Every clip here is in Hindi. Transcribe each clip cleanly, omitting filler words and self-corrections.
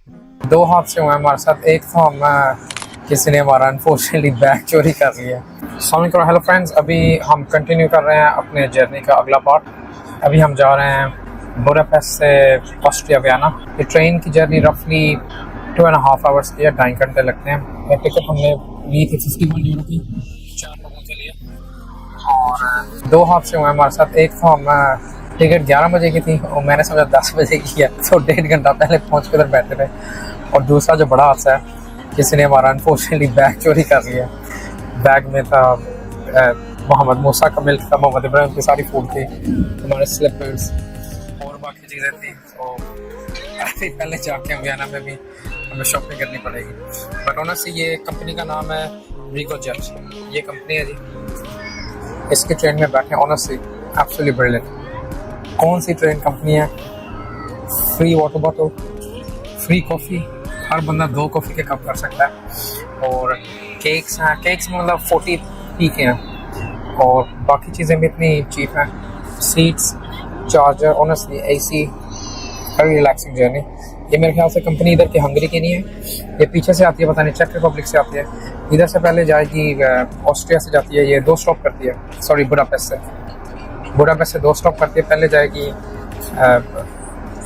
दो हादसे हुए हमारे साथ। एक तो हम किसी ने हमारा अनफॉर्चुनेटली बैग चोरी कर लिया। हेलो फ्रेंड्स, अभी हम कंटिन्यू कर रहे हैं अपने जर्नी का अगला पार्ट। अभी हम जा रहे हैं बुडापेस्ट से ऑस्ट्रिया वियना। ये ट्रेन की जर्नी रफली 2.5 आवर्स की है, 2.5 घंटे लगते हैं। टिकट हमने ली थी 51 यूरो की 4 लोगों के लिए। और दो हादसे हुए हमारे साथ। एक तो हम टिकट 11 बजे की थी और मैंने समझा 10 बजे की है, तो 1.5 घंटा पहले पहुँच के उधर बैठे थे। और दूसरा जो बड़ा हादसा है, किसी ने हमारा अनफॉर्चुनेटली बैग चोरी कर लिया। बैग में था मोहम्मद मूसा का मिल्क था, मोहम्मद इब्राहिम की सारी फूड थी, हमारे स्लिपर्स और बाकी चीज़ें थी। तो काफ़ी पहले जाके वियना में भी हमें शॉपिंग करनी पड़ेगी। बट ऑनेस्टली ये कंपनी का नाम है रीगो जेट, ये कंपनी है जी। इसकी ट्रेन में बैठे ऑनेस्टली एब्सोल्युटली ब्रिलियंट। कौन सी ट्रेन कंपनी है, free water bottle, free coffee, हर बंदा 2 कॉफ़ी के कप कर सकता है। और केक्स हैं, केक्स मतलब 40p के हैं। और बाकी चीज़ें भी इतनी चीप हैं। Seats, charger, honestly AC, very relaxing journey. ये मेरे ख्याल से कंपनी इधर की हंगरी की नहीं है, ये पीछे से आती है, पता नहीं चेक रिपब्लिक से आती है। इधर से पहले जाएगी ऑस्ट्रिया से जाती है, ये 2 स्टॉप करती है, सॉरी बुडापेस्ट से 2 स्टॉप करती है। पहले जाएगी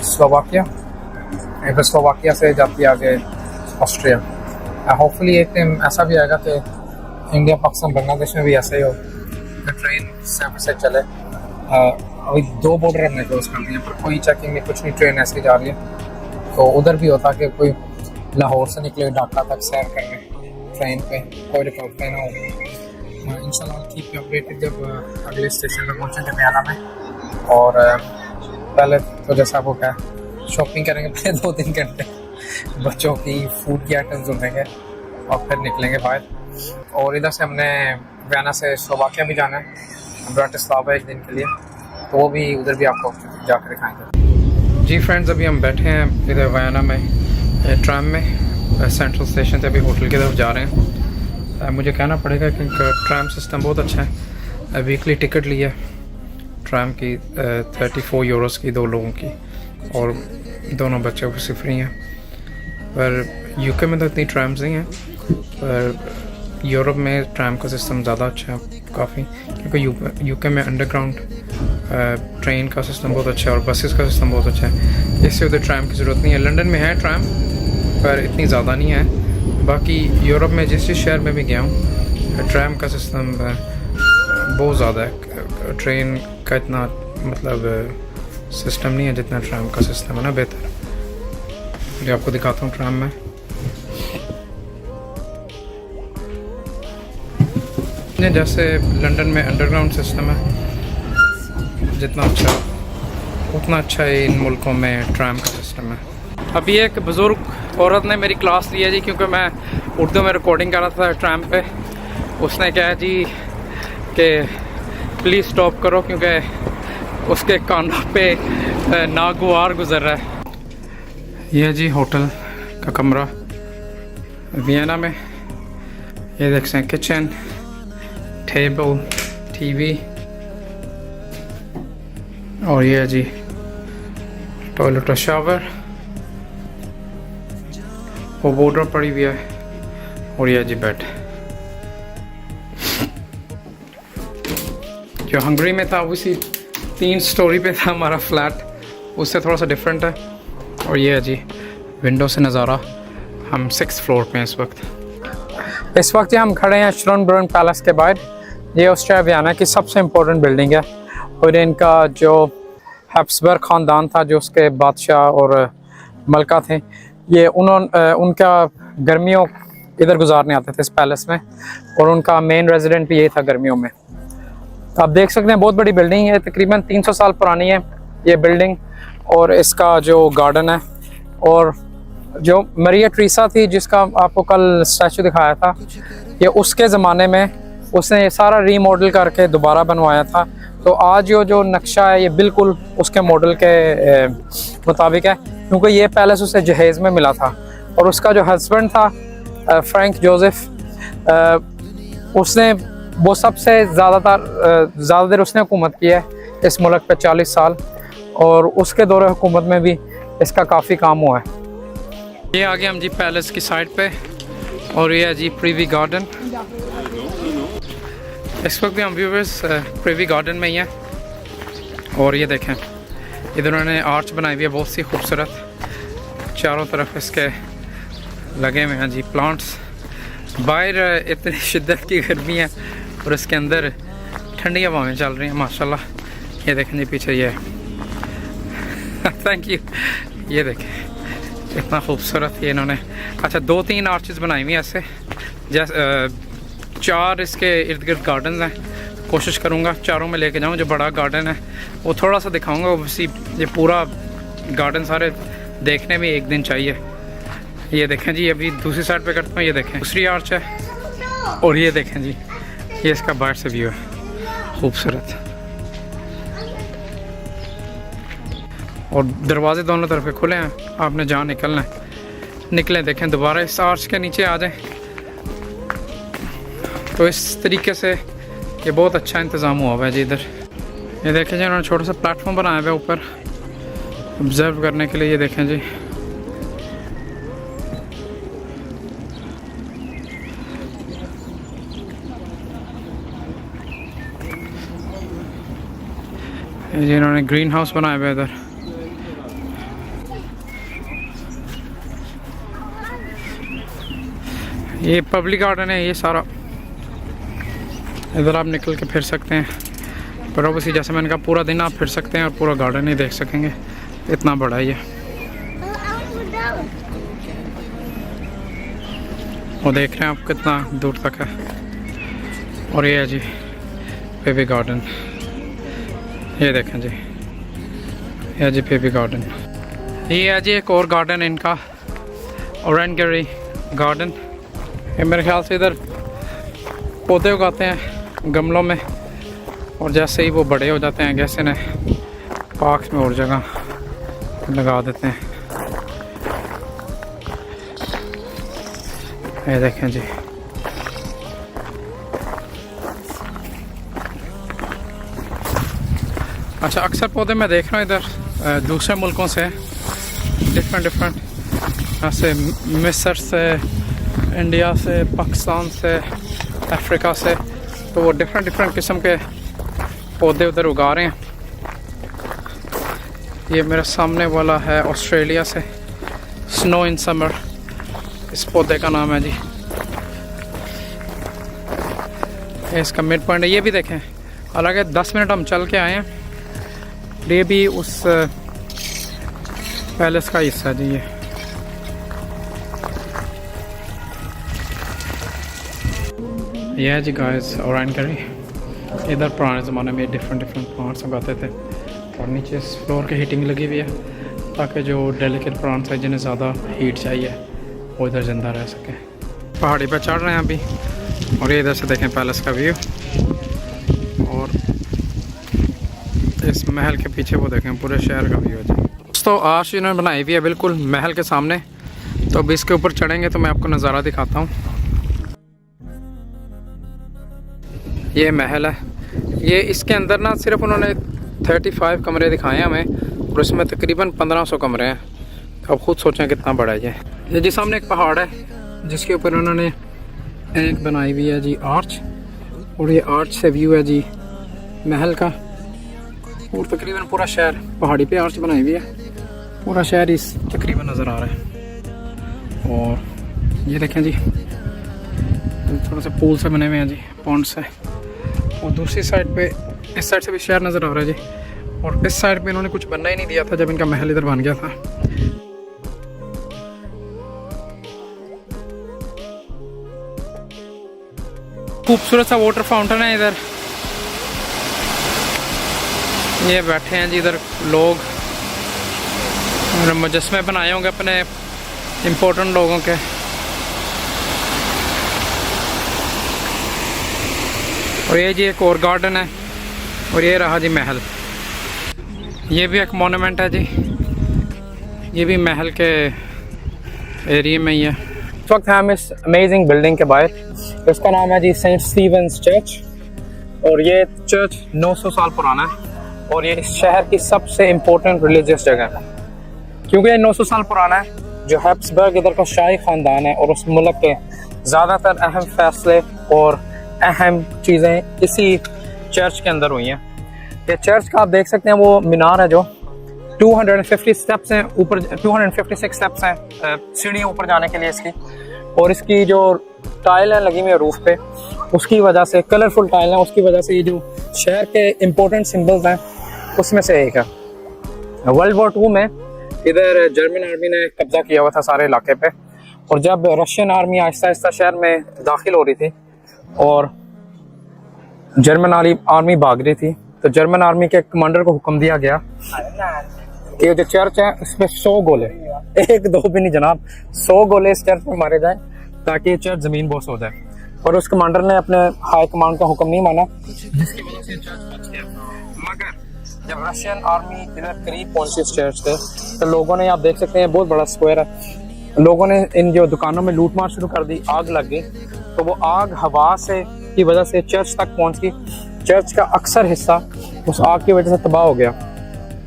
स्लोवाकिया, फिर स्लोवाकिया से जाती है आगे ऑस्ट्रिया। होपफुली एक दिन ऐसा भी आएगा कि इंडिया, पाकिस्तान, बांग्लादेश में भी ऐसे ही हो, ट्रेन सेम से चले। अभी 2 बॉर्डर हमने क्रॉस कर दिए, पर कोई चेकिंग नहीं, कुछ नहीं, ट्रेन ऐसी जा रही है। तो उधर भी होता कि कोई लाहौर से निकले ढाका तक सैर करने ट्रेन पे, कोई रिकॉर्ड ना हो। इंशाल्लाह कीप यू अपडेटेड जब अगले स्टेशन पर पहुँचेंगे वियना में। और पहले तो जैसा वो क्या शॉपिंग करेंगे पहले 2-3 घंटे, बच्चों की फूड की आइटम्स ढूंढेंगे और फिर निकलेंगे बाहर। और इधर से हमने वियना से स्लोवाकिया भी जाना है, ब्राटिस्लावा एक दिन के लिए, तो वो भी उधर भी आपको जाकर दिखाएंगे। जी फ्रेंड्स, अभी हम बैठे हैं इधर वियना में ट्राम में, सेंट्रल स्टेशन से अभी होटल की तरफ जा रहे हैं। मुझे कहना पड़ेगा कि ट्राम सिस्टम बहुत अच्छा है। वीकली टिकट ली है ट्राम की 34 यूरोस की 2 लोगों की, और दोनों बच्चों को सिर्फ फ्री हैं। पर यूके में तो इतनी ट्राम्स नहीं हैं, पर यूरोप में ट्राम का सिस्टम ज़्यादा अच्छा है काफ़ी, क्योंकि यूके में अंडरग्राउंड ट्रेन का सिस्टम बहुत अच्छा है और बसेस का सिस्टम बहुत अच्छा है, इससे उधर ट्राम की ज़रूरत नहीं है। लंदन में है ट्राम, पर इतनी ज़्यादा नहीं है। बाकी यूरोप में जिस शहर में भी गया हूँ, ट्राम का सिस्टम बहुत ज़्यादा है। ट्रेन का इतना मतलब सिस्टम नहीं है जितना ट्राम का सिस्टम है ना, बेहतर। जो आपको दिखाता हूँ ट्राम में, जैसे लंदन में अंडरग्राउंड सिस्टम है, जितना अच्छा उतना अच्छा है इन मुल्कों में ट्राम का सिस्टम है। अभी एक बुज़ुर्ग औरत ने मेरी क्लास ली है जी, क्योंकि मैं उर्दू में रिकॉर्डिंग कर रहा था ट्राम पे। उसने कहा जी कि प्लीज़ स्टॉप करो, क्योंकि उसके कानों पे नागवार गुजर रहा है। यह जी होटल का कमरा वियना में। ये देख सकते हैं किचन, टेबल, टीवी, और ये जी टॉयलेट और शावर, वो बॉर्डर पड़ी हुई है, और ये जी बेड। जो हंगरी में था उसी 3 स्टोरी पे था हमारा फ्लैट, उससे थोड़ा सा डिफरेंट है। और ये है जी विंडो से नज़ारा। हम 6th फ्लोर पे हैं इस वक्त हम खड़े हैं श्रोनब्रुन पैलेस के बाहर। ये ऑस्ट्रिया वियना की सबसे इम्पोर्टेंट बिल्डिंग है, और इनका जो हैब्सबर्ग ख़ानदान था, जो उसके बादशाह और मलका थे, ये उनका गर्मियों इधर गुजारने आते थे इस पैलेस में, और उनका मेन रेजिडेंट भी ये था गर्मियों में। तो आप देख सकते हैं बहुत बड़ी बिल्डिंग है, तकरीबन 300 साल पुरानी है ये बिल्डिंग। और इसका जो गार्डन है, और जो मरिया ट्रीसा थी जिसका आपको कल स्टैचू दिखाया था, ये उसके ज़माने में उसने ये सारा रीमॉडल करके दोबारा बनवाया था। तो आज जो नक्शा है ये बिल्कुल उसके मॉडल के मुताबिक है, क्योंकि ये पैलेस उसे जहेज़ में मिला था। और उसका जो हस्बैंड था फ्रैंक जोसेफ, उसने वो सबसे ज़्यादा देर उसने हुकूमत की है इस मुल्क पे, 40 साल, और उसके दौरे हुकूमत में भी इसका काफ़ी काम हुआ है। ये आ गए हम जी पैलेस की साइड पे और ये है जी प्रीवी गार्डन। इस वक्त भी हम व्यूवर्स प्रीवी गार्डन में ही हैं और ये देखें इधर उन्होंने आर्च बनाई हुई है बहुत सी खूबसूरत, चारों तरफ इसके लगे हुए हैं जी प्लांट्स। बाहर इतनी शिद्दत की गर्मी है और इसके अंदर ठंडी हवाएं चल रही हैं माशाल्लाह। ये देखें जी पीछे ये थैंक यू, ये देखें इतना खूबसूरत ये इन्होंने। अच्छा 2-3 आर्चेस बनाई हुई हैं ऐसे, जैसे 4 इसके इर्द गिर्द गार्डन हैं। कोशिश करूँगा चारों में लेके जाऊँ। जो बड़ा गार्डन है वो थोड़ा सा दिखाऊँगा, ओबियसली ये पूरा गार्डन सारे देखने में 1 दिन चाहिए। ये देखें जी अभी दूसरी साइड पे करता हूँ। ये देखें दूसरी आर्च है और ये देखें जी ये इसका बाहर से व्यू है खूबसूरत। और दरवाजे दोनों तरफ खुले हैं, आपने जहाँ निकलना है निकलें। देखें दोबारा इस आर्च के नीचे आ जाएं तो इस तरीके से ये बहुत अच्छा इंतज़ाम हुआ हुआ है जी इधर। ये देखें जी उन्होंने छोटा सा प्लेटफॉर्म बनाया हुआ है ऊपर ऑब्जर्व करने के लिए। ये देखें जी इन्होंने ग्रीन हाउस बनाया हुआ है इधर। ये पब्लिक गार्डन है ये सारा, इधर आप निकल के फिर सकते हैं, पर ऑब्वियसली जैसे मैंने कहा पूरा दिन आप फिर सकते हैं और पूरा गार्डन नहीं देख सकेंगे, इतना बड़ा है ये। वो देख रहे हैं आप कितना दूर तक है। और ये है जी बेबी गार्डन, ये देखें जी ये जी बेबी गार्डन। ये है जी एक और गार्डन इनका ओरेंगरी गार्डन। ये मेरे ख्याल से इधर पौधे उगाते हैं गमलों में और जैसे ही वो बड़े हो जाते हैं जैसे इन्हें पार्क्स में और जगह लगा देते हैं। ये देखें जी अच्छा अक्सर पौधे मैं देख रहा हूँ इधर दूसरे मुल्कों से डिफरेंट ऐसे मिस्र से, इंडिया से, पाकिस्तान से, अफ्रीका से, तो वो डिफरेंट किस्म के पौधे उधर उगा रहे हैं। ये मेरे सामने वाला है ऑस्ट्रेलिया से, स्नो इन समर इस पौधे का नाम है जी। इसका मिड पॉइंट है, ये भी देखें हालांकि 10 मिनट हम चल के आए हैं। ये भी उस पैलेस का हिस्सा जी। ये है जी गाइस ओरेंगरी। इधर पुराने ज़माने में डिफरेंट प्लांट्स उगाते थे और नीचे इस फ्लोर की हीटिंग लगी हुई है ताकि जो डेलिकेट प्लांट्स हैं जिन्हें ज़्यादा हीट चाहिए वो इधर ज़िंदा रह सके। पहाड़ी पर चढ़ रहे हैं अभी और ये इधर से देखें पैलेस का व्यू और इस महल के पीछे वो देखें पूरे शहर का व्यू है जी। दोस्तों आर्च इन्होंने बनाई हुई है बिल्कुल महल के सामने, तो अब इसके ऊपर चढ़ेंगे तो मैं आपको नज़ारा दिखाता हूँ। ये महल है, ये इसके अंदर ना सिर्फ उन्होंने 35 कमरे दिखाए हैं हमें और इसमें तकरीबन 1500 कमरे हैं। तो अब खुद सोचें कितना बड़ा है ये जी। सामने एक पहाड़ है जिसके ऊपर उन्होंने एक बनाई हुई है जी आर्च और ये आर्च से व्यू है जी महल का और तकरीबन पूरा शहर। पहाड़ी पे आर्च बनाई हुई है, पूरा शहर इस तकरीबन नज़र आ रहा है। और ये देखें जी थोड़ा सा पूल से बने हुए हैं जी, पॉन्ड से। और दूसरी साइड पे इस साइड से भी शहर नज़र आ रहा है जी। और इस साइड पे इन्होंने कुछ बनना ही नहीं दिया था जब इनका महल इधर बन गया था। खूबसूरत सा वाटर फाउंटेन है इधर। ये बैठे हैं जी इधर लोग, मुजस्मे बनाए होंगे अपने इम्पोर्टेंट लोगों के। और ये जी एक और गार्डन है और ये रहा जी महल। ये भी एक मोनूमेंट है जी, ये भी महल के एरिया में ही है। इस वक्त हम इस अमेजिंग बिल्डिंग के बाहर, इसका नाम है जी सेंट स्टीवंस चर्च और ये चर्च 900 साल पुराना है और ये इस शहर की सबसे इम्पोर्टेंट रिलीजियस जगह है। क्योंकि ये 900 साल पुराना है जो हैब्सबर्ग इधर का शाही ख़ानदान है और उस मुल्क के ज़्यादातर अहम फैसले और अहम चीज़ें इसी चर्च के अंदर हुई हैं। ये चर्च का आप देख सकते हैं वो मीनार है जो 250 स्टेप्स हैं ऊपर, 256 स्टेप्स हैं सीढ़ियाँ ऊपर जाने के लिए इसकी, और इसकी जो टाइल है लगी हुई है रूफ पे, उसकी वजह से कलरफुल टाइल है, उसकी वजह से ये जो शहर के इम्पोर्टेंट सिंबल्स हैं उसमें से एक है। वर्ल्ड वॉर 2 में इधर जर्मन आर्मी ने कब्जा किया हुआ था सारे इलाके पे, और जब रशियन आर्मी आहिस्ता आहिस्ता शहर में दाखिल हो रही थी और जर्मन आर्मी भाग रही थी, तो जर्मन आर्मी के कमांडर को हुक्म दिया गया कि जो चर्च है उसमें 100 गोले, एक दो भी नहीं जनाब, 100 गोले इस चर्च में मारे जाएं ताकि ये चर्च जमीन बोस हो जाए। और उस कमांडर ने अपने हाई कमांड का हुक्म नहीं माना, जिसकी वजह से चर्च बच गया। मगर जब रशियन आर्मी इधर करीब पहुंची इस चर्च से, तो लोगों ने, आप देख सकते हैं बहुत बड़ा स्क्वायर है, लोगों ने इन जो दुकानों में लूट मार शुरू कर दी, आग लग गई। तो वो आग हवा से की वजह से चर्च तक पहुंच गई, चर्च का अक्सर हिस्सा उस आग की वजह से तबाह हो गया।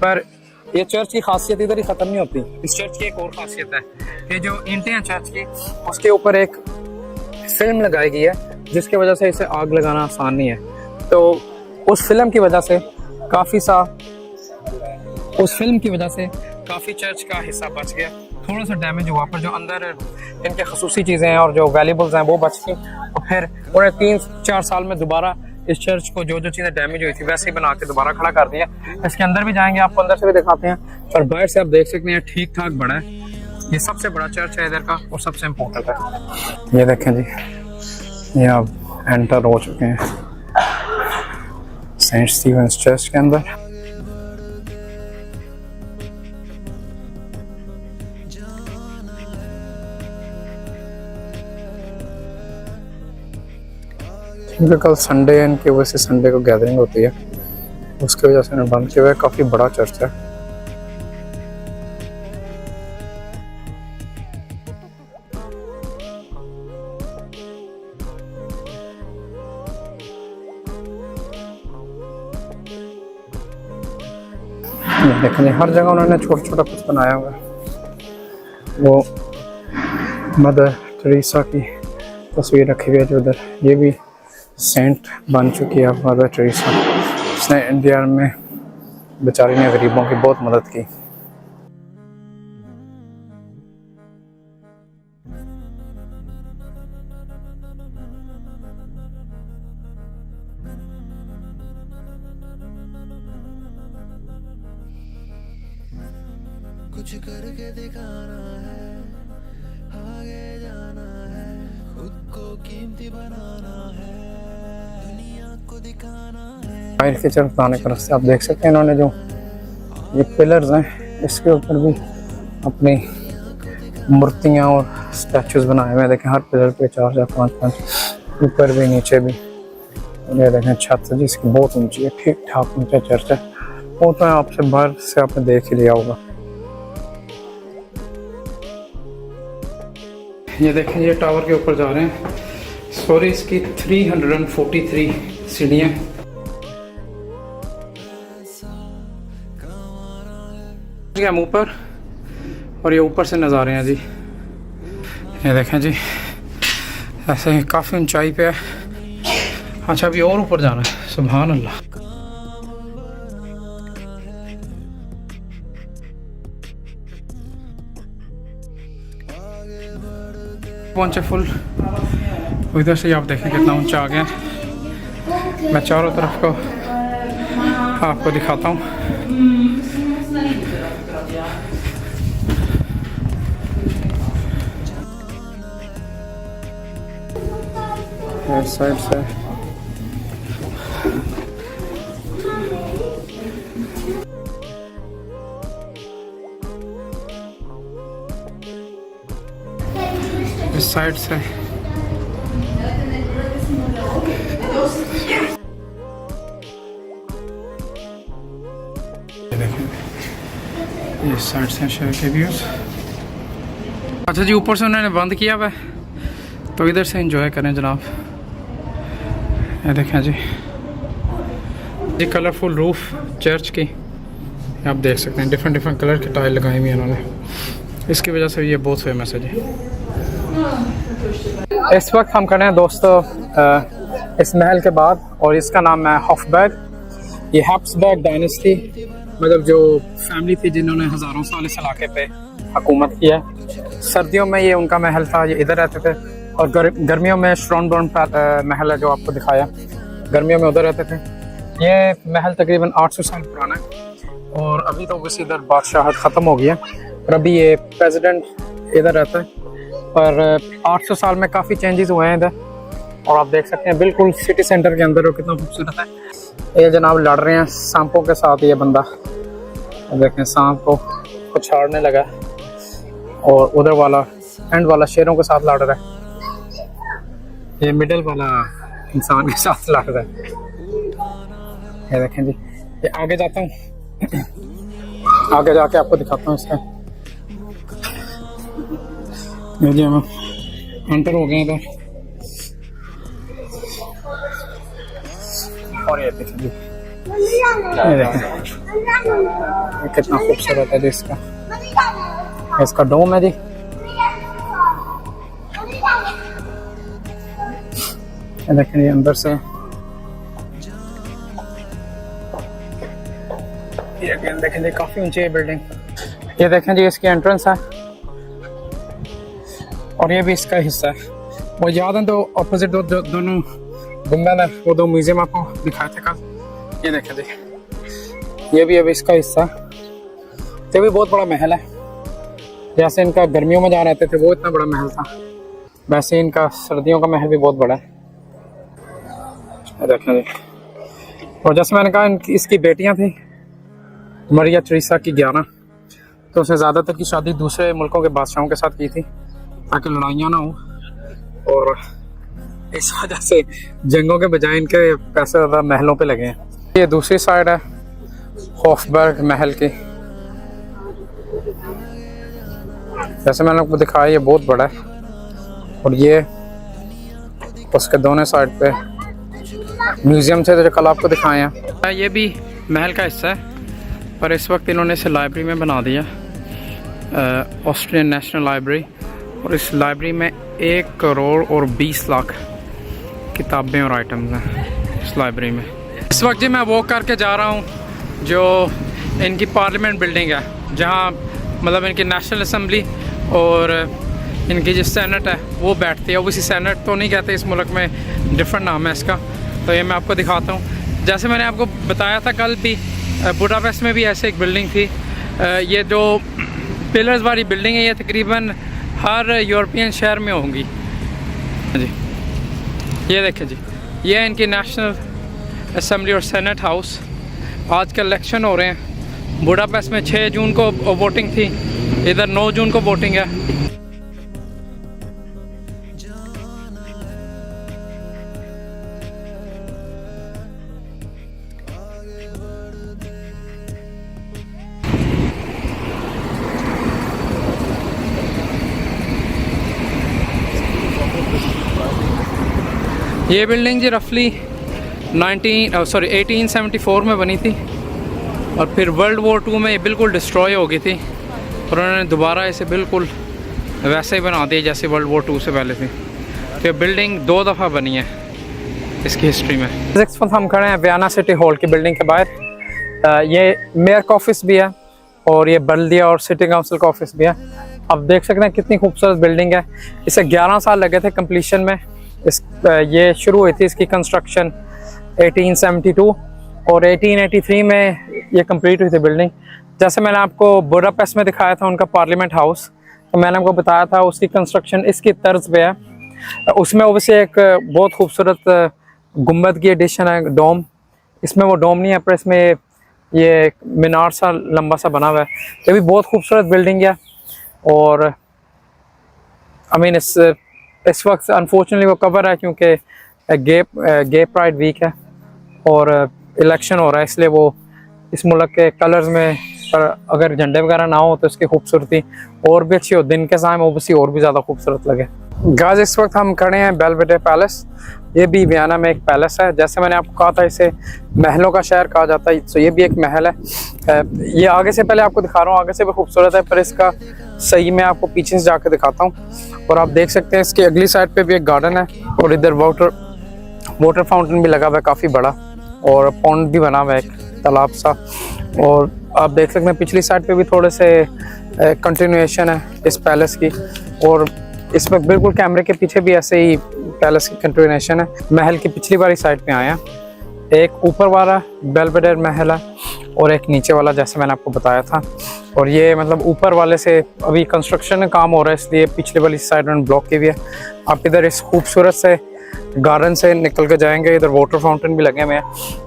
पर ये चर्च की खासियत इधर ही ख़त्म नहीं होती, इस चर्च की एक और खासियत है, ये जो ईंटें हैं चर्च की, उसके ऊपर एक फिल्म लगाई गई है जिसकी वजह से इसे आग लगाना आसान नहीं है। तो उस फिल्म की वजह से काफ़ी चर्च का हिस्सा बच गया, थोड़ा सा डैमेज हुआ, पर जो अंदर इनके खसूसी चीज़ें हैं और जो वैल्यूबल्स हैं वो बच गई। और फिर उन्हें 3-4 साल में दोबारा इस चर्च को जो चीज़ें डैमेज हुई थी वैसे ही बना के दोबारा खड़ा कर दिया। इसके अंदर भी जाएंगे, आपको अंदर से भी दिखाते हैं, पर बाहर से आप देख सकते हैं ठीक ठाक बड़ा है। ये सबसे बड़ा चर्च है इधर का और सबसे इम्पोर्टेंट है। ये देखें जी, ये आप एंटर हो चुके हैं सेंट स्टीफेंस चर्च के अंदर। क्योंकि कल संडे है, इनकी वजह से संडे को गैदरिंग होती है, उसकी वजह से इन्हें बंद किया हुआ है। काफ़ी बड़ा चर्च है। देखें हर जगह उन्होंने छोटा छोटा कुछ बनाया हुआ है। वो मदर टेरेसा की तस्वीर रखी हुई है जो उधर, ये भी सेंट बन चुकी है मदर टेरेसा। उसने इंडिया में बेचारी ने गरीबों की बहुत मदद की। कुछ करके दिखाना है, आगे जाना है, खुद को कीमती बनाना है, दुनिया को दिखाना है। बाहर की तरफ आने का रास्ता आप देख सकते हैं, इन्होंने जो ये पिलर्स हैं इसके ऊपर भी अपनी मूर्तियाँ और स्टैचूज बनाए हुए हैं। देखें हर पिलर पे 4 या 5, ऊपर भी नीचे भी। और ये देखें छत जिसकी बहुत ऊंची है, ठीक ठाक ऊंचा चर्च है। वो तो आपसे बाहर से आपने देख ही लिया होगा। ये देखें ये टावर के ऊपर जा रहे हैं। सॉरी, इसकी 343 सीढ़ियाँ। हम ऊपर, और ये ऊपर से नज़ारे हैं जी। ये देखें जी, ऐसे काफ़ी ऊंचाई पे है। अच्छा अभी और ऊपर जाना है, सुभान अल्लाह। पहुंचे फुल, इधर से आप देखें कितना ऊंचा आ गया। मैं चारों तरफ को आपको दिखाता हूँ। इस साइड से इस साइड से इस साइड से शहर के व्यूज। अच्छा जी, ऊपर से उन्होंने बंद किया हुआ है, तो इधर से एंजॉय करें जनाब। ये देखें जी, ये कलरफुल रूफ चर्च की आप देख सकते हैं, डिफरेंट कलर की टाइल लगाई हुई है उन्होंने। इसकी वजह से ये बहुत फेमस है जी। इस वक्त हम खड़े हैं दोस्तों इस महल के बाद, और इसका नाम है हॉफबर्ग। ये हैब्सबर्ग डायनेस्टी, मतलब जो फैमिली थी जिन्होंने हज़ारों साल इस इलाके पे हुकूमत की है। सर्दियों में ये उनका महल था, ये इधर रहते थे, और गर्मियों में श्रॉनबॉर्न महल है जो आपको दिखाया, गर्मियों में उधर रहते थे। ये महल तकरीबन 800 साल पुराना है, और अभी तो बस इधर बादशाहत ख़त्म हो गया, और अभी ये प्रेसिडेंट इधर रहता है। पर 800 साल में काफ़ी चेंजेस हुए हैं इधर, और आप देख सकते हैं बिल्कुल सिटी सेंटर के अंदर, वो कितना खूबसूरत है। ये जनाब लड़ रहे हैं सांपों के साथ, ये बंदा देखें सांप को छाड़ने लगा, और उधर वाला एंड वाला शेरों के साथ लड़ रहा है, ये मिडिल वाला इंसान के साथ लड़ रहा है। ये देखें जी, ये आगे जाता हूँ, आगे जाके आपको दिखाता हूँ इसका। ये जी हम एंटर हो गए इधर, और ये देखें जी, ये देखें ये कितना खूबसूरत है जी। इसका डोम है जी। ये देखें जी अंदर से, ये देखें जी काफ़ी ऊंची है बिल्डिंग। ये देखें जी इसकी एंट्रेंस है, और ये भी इसका हिस्सा है। वो याद है तो अपोजिट दोनों गुंबद है, वो दो म्यूजियम आपको दिखाए थे कल। ये देखें जी, ये भी अभी इसका हिस्सा है। ये भी बहुत बड़ा महल है, जैसे इनका गर्मियों में जहाँ रहते थे वो इतना बड़ा महल था, वैसे इनका सर्दियों का महल भी बहुत बड़ा है। देखें जी, और जैसे मैंने कहा इसकी बेटियां थी मरिया टेरेसा की 11, तो उसने ज़्यादातर की शादी दूसरे मुल्कों के बादशाहों के साथ की थी ताकि लड़ाइयाँ ना हो, और इस वजह से जंगों के बजाय इनके पैसे ज़्यादा महलों पे लगे हैं। ये दूसरी साइड है हॉफबर्ग महल की, जैसे मैंने आपको दिखाया ये बहुत बड़ा है, और ये उसके दोनों साइड पे म्यूजियम थे जो कल आपको दिखाए हैं। ये भी महल का हिस्सा है, पर इस वक्त इन्होंने इसे लाइब्रेरी में बना दिया, ऑस्ट्रियन नेशनल लाइब्रेरी, और इस लाइब्रेरी में 1 करोड़ और 20 लाख किताबें और आइटम्स हैं इस लाइब्रेरी में। इस वक्त जी मैं वॉक करके जा रहा हूँ जो इनकी पार्लियामेंट बिल्डिंग है, जहाँ मतलब इनकी नेशनल असम्बली और इनकी जो सेनेट है वो बैठती है। ओबीसी सेनेट तो नहीं कहते इस मुल्क में, डिफरेंट नाम है इसका, तो ये मैं आपको दिखाता हूँ। जैसे मैंने आपको बताया था कल भी, बुडापेस्ट में भी ऐसे एक बिल्डिंग थी। ये जो पिलर्स वाली बिल्डिंग है ये तकरीबन हर यूरोपियन शहर में होंगी जी। ये देखें जी, ये है इनकी नेशनल असम्बली और सेनेट हाउस। आजकल इलेक्शन हो रहे हैं, बुडापेस्ट में 6 जून को वोटिंग थी, इधर 9 जून को वोटिंग है। ये बिल्डिंग जी रफली 1874 में बनी थी, और फिर वर्ल्ड वॉर 2 में ये बिल्कुल डिस्ट्रॉय हो गई थी, और उन्होंने दोबारा इसे बिल्कुल वैसे ही बना दिया जैसे वर्ल्ड वॉर 2 से पहले थी। तो ये बिल्डिंग 2 दफ़ा बनी है इसकी हिस्ट्री में। नेक्स्ट हम खड़े हैं वियना सिटी हॉल की बिल्डिंग के बाहर। ये मेयर का ऑफिस भी है, और ये बल्दिया और सिटी काउंसिल का ऑफिस भी है। आप देख सकते हैं कितनी खूबसूरत बिल्डिंग है। इसे 11 साल लगे थे कंप्लीशन में। ये शुरू हुई थी इसकी कंस्ट्रक्शन 1872, और 1883 में ये कंप्लीट हुई थी बिल्डिंग। जैसे मैंने आपको बुडापेस्ट में दिखाया था उनका पार्लियामेंट हाउस, तो मैंने आपको बताया था उसकी कंस्ट्रक्शन इसकी तर्ज पे है। उसमें ओवैसे एक बहुत खूबसूरत गुंबद की एडिशन है, डोम। इसमें वो डोम नहीं है, पर इसमें ये मीनार सा लंबा सा बना हुआ है। ये भी बहुत खूबसूरत बिल्डिंग है, और आई मीन इस वक्त अनफॉर्चुनेटली वो कवर है क्योंकि गे प्राइड वीक है और इलेक्शन हो रहा है, इसलिए वो इस मुल्क के कलर्स में, पर अगर झंडे वगैरह ना हो तो इसकी खूबसूरती और भी अच्छी हो। दिन के समय ओबीसी और भी ज़्यादा खूबसूरत लगे। गाइस इस वक्त हम खड़े हैं बेल्वेडेर पैलेस। ये भी वियना में एक पैलेस है। जैसे मैंने आपको कहा था इसे महलों का शहर कहा जाता है, तो ये भी एक महल है। ये आगे से पहले आपको दिखा रहा हूँ, आगे से भी खूबसूरत है, पर इसका सही मैं आपको पीछे से जाकर दिखाता हूँ। और आप देख सकते हैं इसकी अगली साइड पे भी एक गार्डन है और इधर वाटर फाउंटेन भी लगा हुआ है काफ़ी बड़ा, और पॉन्ड भी बना हुआ है एक तालाब सा। और आप देख सकते हैं पिछली साइड पे भी थोड़े से कंटिन्यूएशन है इस पैलेस की, और इसमें बिल्कुल कैमरे के पीछे भी ऐसे ही पैलेस की कंटिन्यूएशन है। महल की पिछली वाली साइड पे आया, एक ऊपर वाला बेल्वेडेर महल है और एक नीचे वाला, जैसे मैंने आपको बताया था। और ये मतलब ऊपर वाले से अभी कंस्ट्रक्शन का काम हो रहा है, इसलिए पिछले वाली साइड में ब्लॉक की भी है। आप इधर इस खूबसूरत से गार्डन से निकल के जाएंगे, इधर वाटर फाउंटेन भी लगे हुए हैं,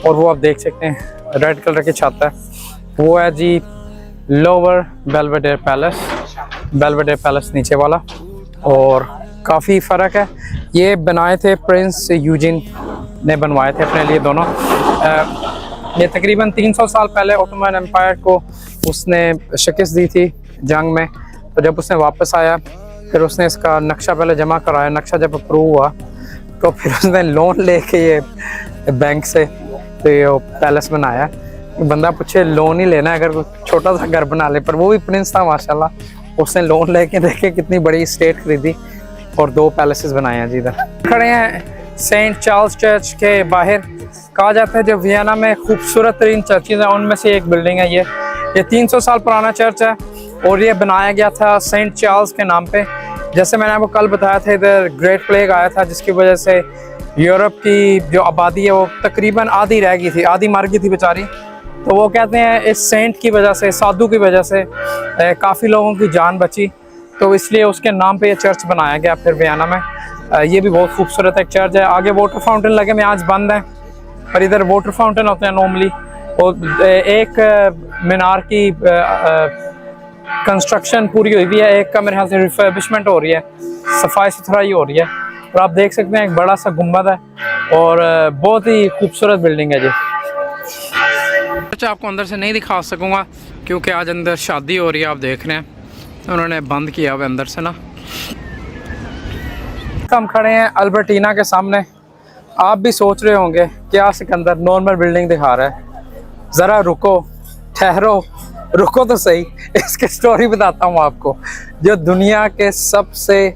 और वो आप देख सकते हैं रेड कलर की छत है, वो है जी लोअर बेल्वेडेर पैलेस नीचे वाला। और काफ़ी फ़र्क है, ये बनाए थे प्रिंस यूजिन ने बनवाए थे अपने लिए दोनों। ये तकरीबन 300 साल पहले ओटोमन एम्पायर को उसने शिकस्त दी थी जंग में, तो जब उसने वापस आया फिर उसने इसका नक्शा पहले जमा कराया। नक्शा जब अप्रूव हुआ तो फिर उसने लोन लेके ये बैंक से तो ये पैलेस बनाया। बंदा पूछे लोन ही लेना है अगर कोई छोटा सा घर बना ले, पर वो भी प्रिंस था माशाल्लाह, उसने लोन लेके देखे कितनी बड़ी स्टेट खरीदी और 2 पैलेसेस बनाए हैं जी। इधर खड़े हैं सेंट चार्ल्स चर्च के बाहर। कहा जाता है जो वियना में खूबसूरत तरीन चर्चेज हैं उनमें से एक बिल्डिंग है ये 300 साल पुराना चर्च है, और ये बनाया गया था सेंट चार्ल्स के नाम पे। जैसे मैंने आपको कल बताया था, इधर ग्रेट प्लेग आया था जिसकी वजह से यूरोप की जो आबादी है वो तकरीबन आधी रह गई थी, आधी मर गई थी बेचारी। तो वो कहते हैं इस सेंट की वजह से, साधु की वजह से काफ़ी लोगों की जान बची, तो इसलिए उसके नाम पे ये चर्च बनाया गया फिर वियना में। ये भी बहुत खूबसूरत एक चर्च है। आगे वाटर फाउंटेन लगे में आज बंद है, पर इधर वाटर फाउंटेन होते हैं नॉर्मली। और एक मीनार की कंस्ट्रक्शन पूरी हुई भी है, एक का मेरे ख्याल से रिफर्बिशमेंट हो रही है, सफाई सुथराई हो रही है। और आप देख सकते हैं एक बड़ा सा गुंबद है और बहुत ही खूबसूरत बिल्डिंग है जी। अच्छा आपको अंदर से नहीं दिखा सकूँगा क्योंकि आज अंदर शादी हो रही है, आप देख रहे हैं, उन्होंने बंद किया हुआ अंदर से ना। हम खड़े हैं अल्बर्टीना के सामने। आप भी सोच रहे होंगे क्या सिकंदर नॉर्मल बिल्डिंग दिखा रहा है, ज़रा रुको, ठहरो, रुको तो सही, इसकी स्टोरी बताता हूँ आपको। जो दुनिया के सबसे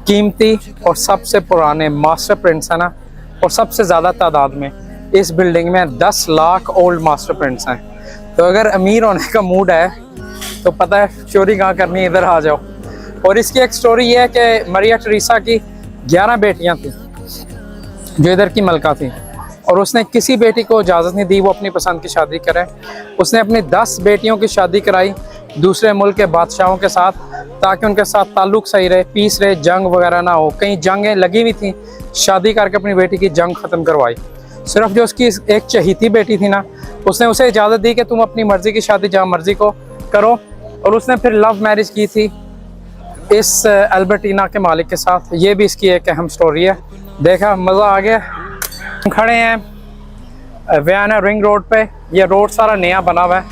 कीमती और सबसे पुराने मास्टर प्रिंट्स हैं ना, और सबसे ज़्यादा तादाद में इस बिल्डिंग में 10 लाख ओल्ड मास्टर प्रिंट्स हैं। तो अगर अमीर होने का मूड है तो पता है चोरी कहाँ करनी, इधर आ जाओ। और इसकी एक स्टोरी ये है कि मरिया टेरेसा की 11 बेटियां थी जो इधर की मलका थी, और उसने किसी बेटी को इजाज़त नहीं दी वो अपनी पसंद की शादी करे। उसने अपनी 10 बेटियों की शादी कराई दूसरे मुल्क के बादशाहों के साथ, ताकि उनके साथ ताल्लुक़ सही रहे, पीस रहे, जंग वगैरह ना हो। कई जंगें लगी हुई थी, शादी करके अपनी बेटी की जंग ख़त्म करवाई। सिर्फ जो उसकी एक चहीती बेटी थी ना, उसने उसे इजाज़त दी कि तुम अपनी मर्ज़ी की शादी जहाँ मर्ज़ी को करो, और उसने फिर लव मैरिज की थी इस अल्बर्टीना के मालिक के साथ। ये भी इसकी एक अहम स्टोरी है। देखा, मज़ा आ गया। हम खड़े हैं वियना रिंग रोड पे। ये रोड सारा नया बना हुआ है,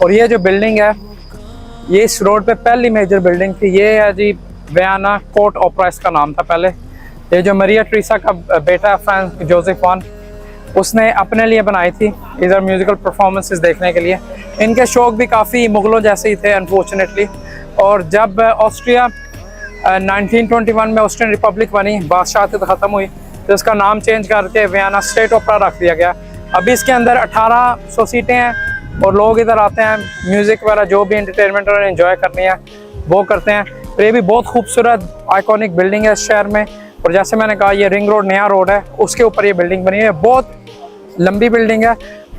और ये जो बिल्डिंग है ये इस रोड पे पहली मेजर बिल्डिंग थी। ये है जी वियना कोर्ट ओपेरा, इसका नाम था पहले। ये जो मरिया टेरेसा का बेटा फ्रांस जोसेफ वान, उसने अपने लिए बनाई थी इधर म्यूज़िकल परफॉर्मेंसेस देखने के लिए। इनके शौक भी काफ़ी मुग़लों जैसे ही थे अनफॉर्चुनेटली। और जब ऑस्ट्रिया 1921 में ऑस्ट्रियन रिपब्लिक बनी, बादशाहत ख़त्म हुई, तो इसका नाम चेंज करके वियना स्टेट ओपेरा रख दिया गया। अभी इसके अंदर 1800 सीटें हैं और लोग इधर आते हैं, म्यूज़िक वगैरह जो भी एंटरटेनमेंट और एंजॉय करनी है वो करते हैं। तो ये भी बहुत खूबसूरत आइकॉनिक बिल्डिंग है इस शहर में। और जैसे मैंने कहा ये रिंग रोड नया रोड है, उसके ऊपर ये बिल्डिंग बनी है। बहुत लंबी बिल्डिंग है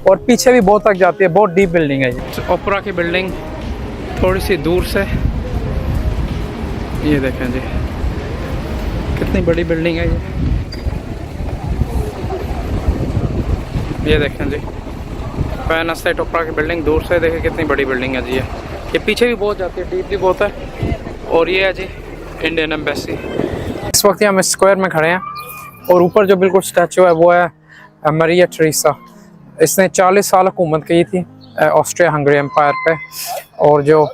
और पीछे भी बहुत तक जाती है, बहुत डीप बिल्डिंग है ये। ओपेरा की बिल्डिंग थोड़ी सी दूर से ये देखें जी, कितनी बड़ी बिल्डिंग है ये देखें जी, वियना स्टेट ओपेरा की बिल्डिंग दूर से देखें कितनी बड़ी बिल्डिंग है जी। ये पीछे भी बहुत जाती है, डीप भी बहुत है। और ये है जी इंडियन एम्बेसी। इस वक्त हम स्क्वायर में खड़े हैं और ऊपर जो बिल्कुल स्टैचू है वो है मरिया टेरेसा। इसने 40 साल हुकूमत की थी ऑस्ट्रिया हंगरी एम्पायर पे, और जो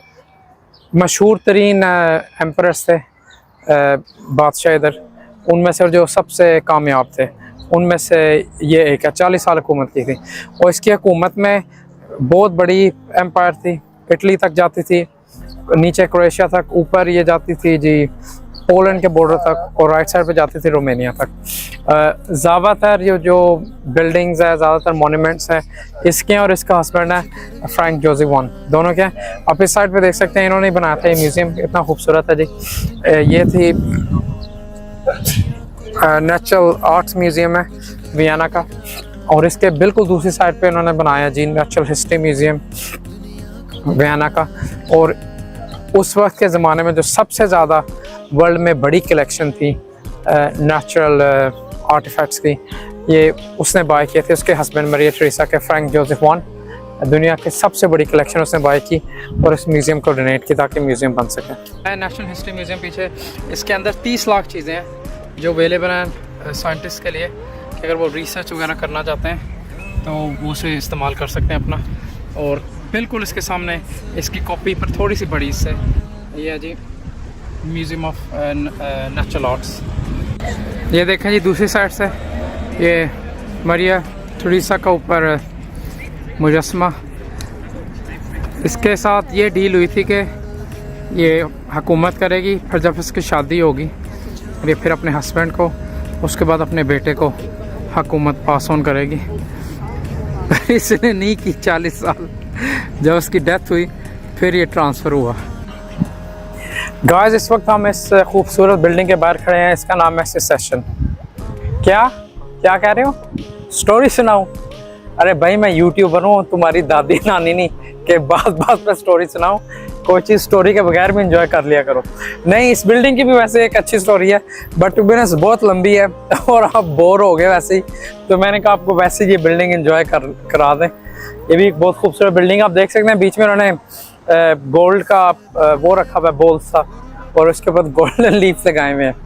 मशहूर तरीन एम्परर्स थे बादशाह इधर, उनमें से जो सबसे कामयाब थे उनमें से ये एक है। 40 साल हुकूमत की थी और इसकी हुकूमत में बहुत बड़ी एम्पायर थी, इटली तक जाती थी, नीचे क्रोएशिया तक, ऊपर ये जाती थी जी पोलैंड के बॉर्डर तक, और राइट साइड पे जाती थी रोमानिया तक। ज़्यादातर ये जो बिल्डिंग्स है, ज़्यादातर मोनूमेंट्स हैं इसके हैं, और इसका हस्बैंड है फ्रैंक जोसेफ वॉन, दोनों के हैं। आप इस साइड पे देख सकते हैं, इन्होंने बनाया था ये म्यूज़ियम, इतना खूबसूरत है जी। ये थी नेचुरल आर्ट्स म्यूज़ियम है वियना का, और इसके बिल्कुल दूसरी साइड पे इन्होंने बनाया जी नेचुरल हिस्ट्री म्यूज़ियम वियना का। और उस वक्त के ज़माने में जो सबसे ज़्यादा वर्ल्ड में बड़ी कलेक्शन थी नेचुरल आर्टिफैक्ट्स की, ये उसने बाय किए थे, उसके हस्बैंड मरिया टेरेसा के, फ्रैंक जोसेफ वॉन। दुनिया की सबसे बड़ी कलेक्शन उसने बाय की और इस म्यूज़ियम को डोनेट की ताकि म्यूज़ियम बन सके। नेशनल हिस्ट्री म्यूज़ियम पीछे, इसके अंदर 30 लाख चीज़ें हैं जो अवेलेबल हैं साइंटिस्ट के लिए कि अगर वो रिसर्च वगैरह करना चाहते हैं तो वो उसे इस्तेमाल कर सकते हैं अपना। और बिल्कुल इसके सामने इसकी कॉपी पर थोड़ी सी बड़ी इससे ये है जी म्यूज़ियम ऑफ नेचुरल आर्ट्स। ये देखें जी दूसरी साइड से ये मरिया टेरेसा का ऊपर मुजस्मा, इसके साथ ये डील हुई थी कि ये हुकूमत करेगी, फिर जब इसकी शादी होगी ये फिर अपने हस्बैंड को, उसके बाद अपने बेटे को हुकूमत पास ऑन करेगी। इसने नहीं की 40 साल, जब उसकी डेथ हुई फिर ये ट्रांसफ़र हुआ। गाइस इस वक्त हम इस खूबसूरत बिल्डिंग के बाहर खड़े हैं, इसका नाम है सेसेशन। क्या क्या कह रहे हो? स्टोरी सुनाऊं? अरे भाई मैं यूट्यूबर हूँ, तुम्हारी दादी नानी नहीं कि बात बात पर स्टोरी सुनाऊं। कोई चीज़ स्टोरी के बगैर भी इंजॉय कर लिया करो। नहीं, इस बिल्डिंग की भी वैसे एक अच्छी स्टोरी है, बट टू बी ऑनेस्ट बहुत लंबी है और आप बोर हो गए वैसे ही, तो मैंने कहा आपको वैसे ही ये बिल्डिंग इंजॉय करा दें। ये भी एक बहुत खूबसूरत बिल्डिंग, आप देख सकते हैं बीच में उन्होंने गोल्ड का वो रखा हुआ है बोल्स सा, और उसके ऊपर गोल्डन लीफ लगाए हुए हैं।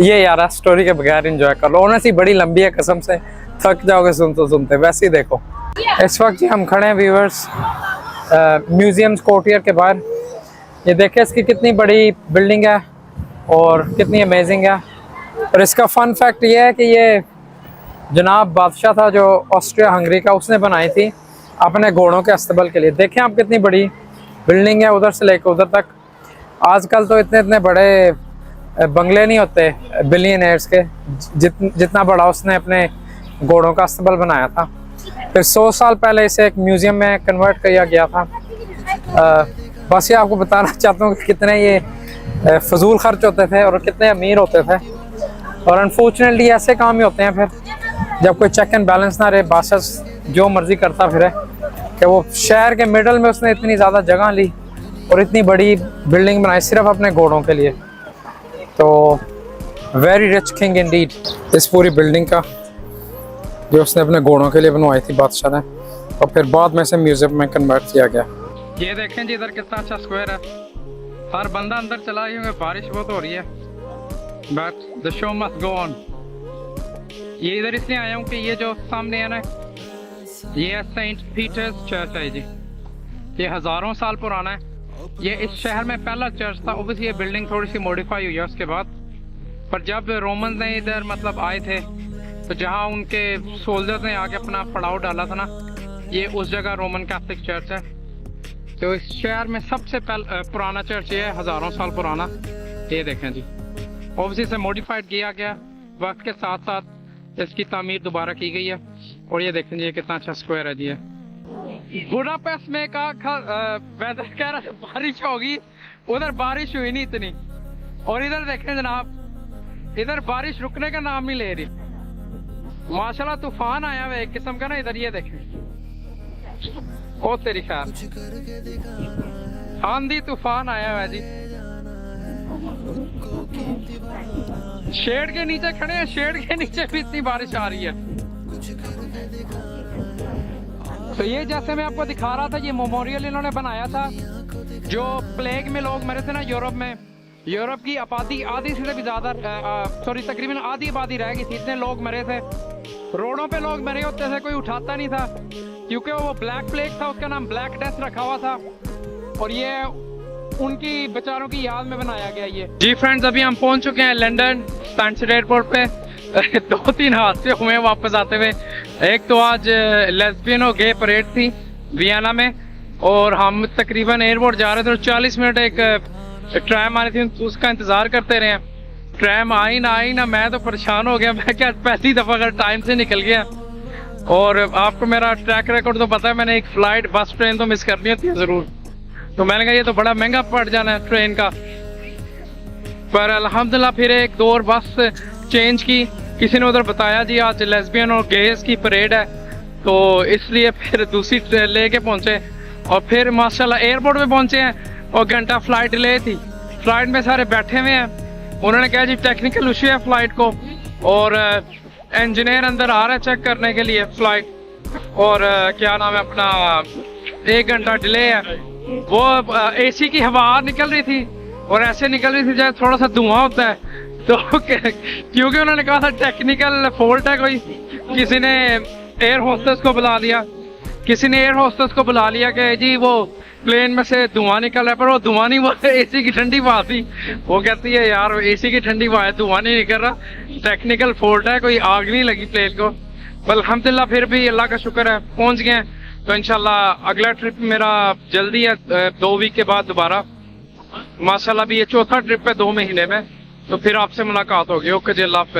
ये यार स्टोरी के बगैर इंजॉय कर लो, ऑनेस्टली बड़ी लंबी है, कसम से थक जाओगे सुनते सुनते। वैसे ही देखो इस वक्त जी हम खड़े हैं व्यूअर्स म्यूजियम्स कोर्टियर के बाहर। ये देखें इसकी कितनी बड़ी बिल्डिंग है और कितनी अमेजिंग है। और इसका फन फैक्ट ये है कि ये जनाब बादशाह था जो ऑस्ट्रिया हंगरी का, उसने बनाई थी अपने घोड़ों के अस्तबल के लिए। देखें आप कितनी बड़ी बिल्डिंग है, उधर से लेकर उधर तक। आजकल तो इतने इतने बड़े बंगले नहीं होते बिलियनर्स के जितना बड़ा उसने अपने घोड़ों का अस्तबल बनाया था। फिर 100 साल पहले इसे एक म्यूज़ियम में कन्वर्ट किया गया था। बस ये आपको बताना चाहता हूँ कि कितने ये फजूल खर्च होते थे और कितने अमीर होते थे। और अनफॉर्चुनेटली ऐसे काम ही होते हैं फिर जब कोई चेक एंड बैलेंस ना रहे, बादशाह जो मर्जी करता फिरे। कि वो शहर के मिडल में उसने इतनी ज़्यादा जगह ली और इतनी बड़ी बिल्डिंग बनाई सिर्फ अपने घोड़ों के लिए। तो वेरी रिच किंग इंडीड। इस पूरी बिल्डिंग का जो उसने अपने घोड़ों के लिए बनवाई थी बादशाह ने, और फिर बाद में से म्यूजियम में कन्वर्ट किया गया। ये देखें जी इधर कितना अच्छा स्क्वायर है, हर बंदा अंदर चला ही हुआ। बारिश बहुत हो रही है but the show must go on. ये इधर इसलिए आया हूँ कि ये जो सामने है ना, ये है सेंट पीटर्स चर्च है जी। ये हज़ारों साल पुराना है। ये इस शहर में पहला चर्च था। ओबियसली ये बिल्डिंग थोड़ी सी मॉडिफाई हुई है उसके बाद, पर जब रोमन ने इधर मतलब आए थे तो जहाँ उनके सोल्जर्स ने आके अपना पड़ाव डाला था ना, ये उस जगह रोमन कैथोलिक चर्च है। तो इस शहर में सबसे पुराना चर्च ये है, हज़ारों साल पुराना। ये देखें जी, ऑब्वियसली इसे मॉडिफाइड किया गया, वक्त के साथ साथ इसकी तामीर दोबारा की गई है। और ये देखें जी कितना अच्छा स्क्वायर है जी। ये बुडापेस्ट में वेदर कह रहा था बारिश होगी, उधर बारिश हुई नहीं इतनी। और इधर देखें जनाब, इधर बारिश रुकने का नाम नहीं ले रही। माशाल्लाह तूफान आया हुआ एक किस्म का ना इधर। ये देखें ओ तेरी खैर, आंधी तूफान आया हुआ जी। शेड के नीचे खड़े हैं, शेड के नीचे भी इतनी बारिश आ रही है। तो ये जैसे मैं आपको दिखा रहा था, ये मेमोरियल इन्होंने बनाया था जो प्लेग में लोग मरे थे ना यूरोप में। यूरोप की आबादी आधी से भी ज़्यादा तकरीबन आधी आबादी रह गई थी, इतने लोग मरे थे। रोडों पे लोग मरे होते थे, कोई उठाता नहीं था क्योंकि वो ब्लैक प्लेग था, उसका नाम ब्लैक डेथ रखा हुआ था। और ये उनकी बेचारों की याद में बनाया गया ये। जी फ्रेंड्स, अभी हम पहुंच चुके हैं लंदन स्टैंफोर्ड एयरपोर्ट पे। 2-3 हादसे हुए वापस आते हुए। एक तो आज लेस्बियन और गे परेड थी वियना में, और हम तकरीबन एयरपोर्ट जा रहे थे और 40 मिनट एक ट्रैम आ रही थी, उसका इंतजार करते रहे। ट्रैम आई ना, मैं तो परेशान हो गया। मैं क्या पहली दफा अगर टाइम से निकल गया। और आपको मेरा ट्रैक रिकॉर्ड तो पता है, मैंने एक फ्लाइट बस ट्रेन तो मिस करनी होती है जरूर। तो मैंने कहा ये तो बड़ा महंगा पड़ जाना है ट्रेन का, पर अल्हम्दुलिल्लाह फिर एक दो और बस चेंज की। किसी ने उधर बताया जी आज लेस्बियन और गेज की परेड है, तो इसलिए फिर दूसरी लेके पहुंचे और फिर माशाल्लाह एयरपोर्ट पे पहुंचे हैं और घंटा फ्लाइट डिले थी। फ्लाइट में सारे बैठे हुए हैं, उन्होंने कहा जी टेक्निकल इशू है फ्लाइट को, और इंजीनियर अंदर आ रहा है चेक करने के लिए फ्लाइट, और क्या नाम है अपना 1 घंटा डिले है। वो एसी की हवा निकल रही थी और ऐसे निकल रही थी जैसे थोड़ा सा धुआं होता है, तो क्योंकि उन्होंने कहा था टेक्निकल फॉल्ट है कोई, किसी ने एयर होस्टेस को बुला लिया कि जी वो प्लेन में से धुआं निकल रहा है, पर वो धुआं नहीं, वो एसी की ठंडी हवा थी। वो कहती है यार एसी की ठंडी हवा है, धुआं नहीं निकल रहा, टेक्निकल फॉल्ट है, कोई आग नहीं लगी प्लेन को। अल्हम्दुलिल्लाह फिर भी अल्लाह का शुक्र है पहुंच गए। तो इंशाल्लाह अगला ट्रिप मेरा जल्दी है, 2 वीक के बाद दोबारा माशाल्लाह भी ये चौथा ट्रिप है 2 महीने में, तो फिर आपसे मुलाकात होगी। ओके जी, अल्लाह हाफ़िज़।